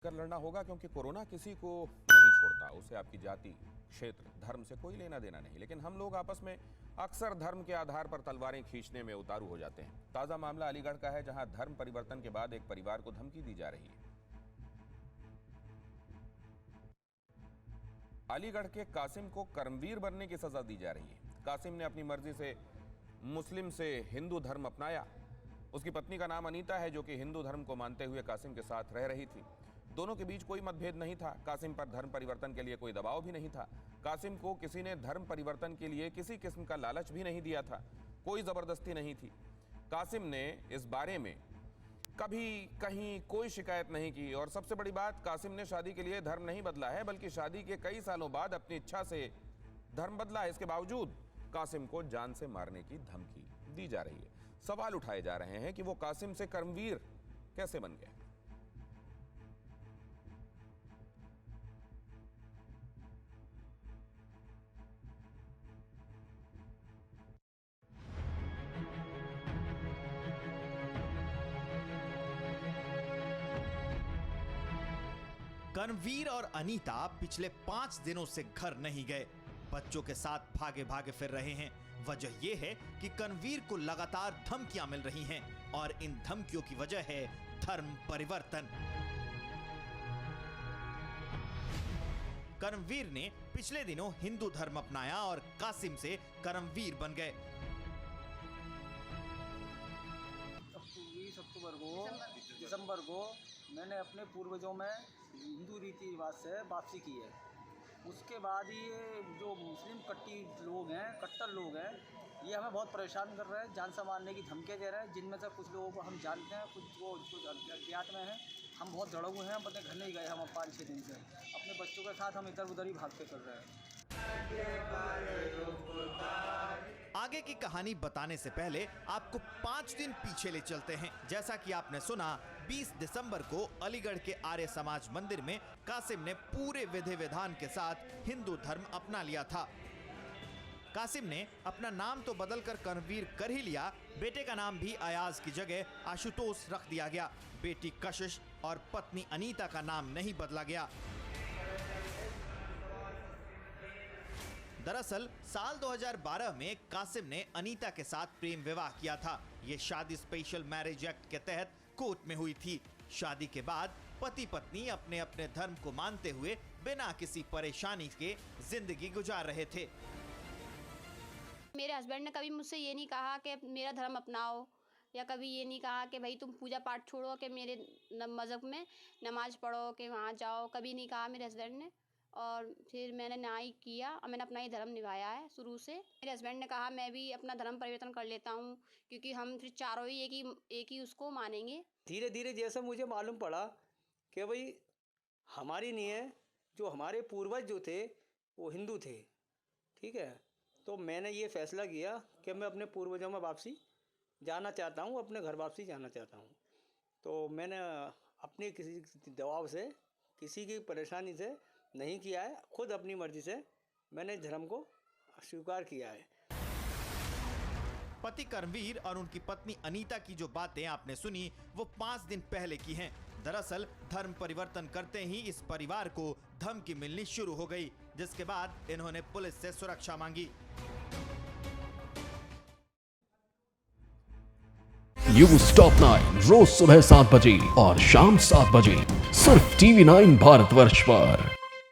कर लड़ना होगा, क्योंकि कोरोना किसी को नहीं छोड़ता। उसे आपकी जाति, क्षेत्र, धर्म से कोई लेना देना नहीं। लेकिन हम लोग आपस में अक्सर धर्म के आधार पर तलवारें खींचने में उतारू हो जाते हैं। ताजा मामला अलीगढ़ का है, जहां धर्म परिवर्तन के बाद एक परिवार को धमकी दी जा रही है। अलीगढ़ के कासिम को कर्मवीर बनने की सजा दी जा रही है। कासिम ने अपनी मर्जी से मुस्लिम से हिंदू धर्म अपनाया। उसकी पत्नी का नाम अनीता है, जो कि हिंदू धर्म को मानते हुए कासिम के साथ रह रही थी। दोनों के बीच कोई मतभेद नहीं था। कासिम पर धर्म परिवर्तन के लिए कोई दबाव भी नहीं था। कासिम को किसी ने धर्म परिवर्तन के लिए किसी किस्म का लालच भी नहीं दिया था। कोई जबरदस्ती नहीं थी। कासिम ने इस बारे में कभी कहीं कोई शिकायत नहीं की। और सबसे बड़ी बात, कासिम ने शादी के लिए धर्म नहीं बदला है, बल्कि शादी के कई सालों बाद अपनी इच्छा से धर्म बदला है। इसके बावजूद कासिम को जान से मारने की धमकी दी जा रही है। सवाल उठाए जा रहे हैं कि वो कासिम से कर्मवीर कैसे बन गए। कर्मवीर और अनीता पिछले 5 दिनों से घर नहीं गए। बच्चों के साथ भागे भागे फिर रहे हैं। वजह यह है कि कर्मवीर को लगातार धमकियां मिल रही हैं और इन धमकियों की वजह है धर्म परिवर्तन। कर्मवीर ने पिछले दिनों हिंदू धर्म अपनाया और कासिम से कर्मवीर बन गए। 20 दिसंबर को मैंने अपने पूर्वजों में हिंदू रीति रिवाज से वापसी की है। उसके बाद ये जो मुस्लिम कट्टर लोग हैं, ये हमें बहुत परेशान कर रहे हैं, जान से मारने की धमकियाँ दे रहे हैं। जिनमें से कुछ लोगों को हम जानते हैं, कुछ अज्ञात में हैं। हम बहुत जड़े हुए हैं, अपने घर नहीं गए हम 5-6 दिन से। अपने बच्चों के साथ हम इधर उधर ही भागते कर रहे हैं। आगे की कहानी बताने से पहले आपको 5 दिन पीछे ले चलते हैं। जैसा कि आपने सुना, 20 दिसंबर को अलीगढ़ के आर्य समाज मंदिर में कासिम ने पूरे विधि विधान के साथ हिंदू धर्म अपना लिया था। कासिम ने अपना नाम तो बदलकर कर्मवीर कर ही लिया। बेटे का नाम भी अयाज की जगह आशुतोष रख दिया गया। बेटी कशिश और पत्नी अनीता का नाम नहीं बदला गया। दरअसल साल 2012 में कासिम ने अनीता के साथ प्रेम विवाह किया था। ये शादी स्पेशल मैरिज एक्ट के तहत कोर्ट में हुई थी। शादी के बाद पति पत्नी अपने अपने धर्म को मानते हुए बिना किसी परेशानी के जिंदगी गुजार रहे थे। मेरे हस्बैंड ने कभी मुझसे ये नहीं कहा कि मेरा धर्म अपनाओ, या कभी ये नहीं कहा कि भाई तुम पूजा पाठ छोड़ो, कि मेरे मज़हब में नमाज पढ़ो, कि वहाँ जाओ। कभी नहीं कहा मेरे हस्बैंड ने। और फिर मैंने ना ही किया और मैंने अपना ही धर्म निभाया है शुरू से। मेरे हस्बैंड ने कहा मैं भी अपना धर्म परिवर्तन कर लेता हूँ, क्योंकि हम फिर चारों ही एक ही उसको मानेंगे। धीरे धीरे जैसे मुझे मालूम पड़ा कि भाई हमारी नहीं है, जो हमारे पूर्वज जो थे वो हिंदू थे, ठीक है, तो मैंने ये फैसला किया कि मैं अपने पूर्वजों में वापसी जाना चाहता हूँ, अपने घर वापसी जाना चाहता हूँ। तो मैंने अपने किसी दबाव से, किसी की परेशानी से नहीं किया है, खुद अपनी मर्जी से मैंने धर्म को स्वीकार किया है। पति कर्मवीर और उनकी पत्नी अनीता की जो बातें आपने सुनी, वो 5 दिन पहले की हैं। दरअसल धर्म परिवर्तन करते ही इस परिवार को धमकी मिलनी शुरू हो गई, जिसके बाद इन्होंने पुलिस से सुरक्षा मांगी। न्यूज़ टॉप 9 रोज सुबह 7 बजे और शाम 7 बजे सिर्फ TV9 भारतवर्ष पर।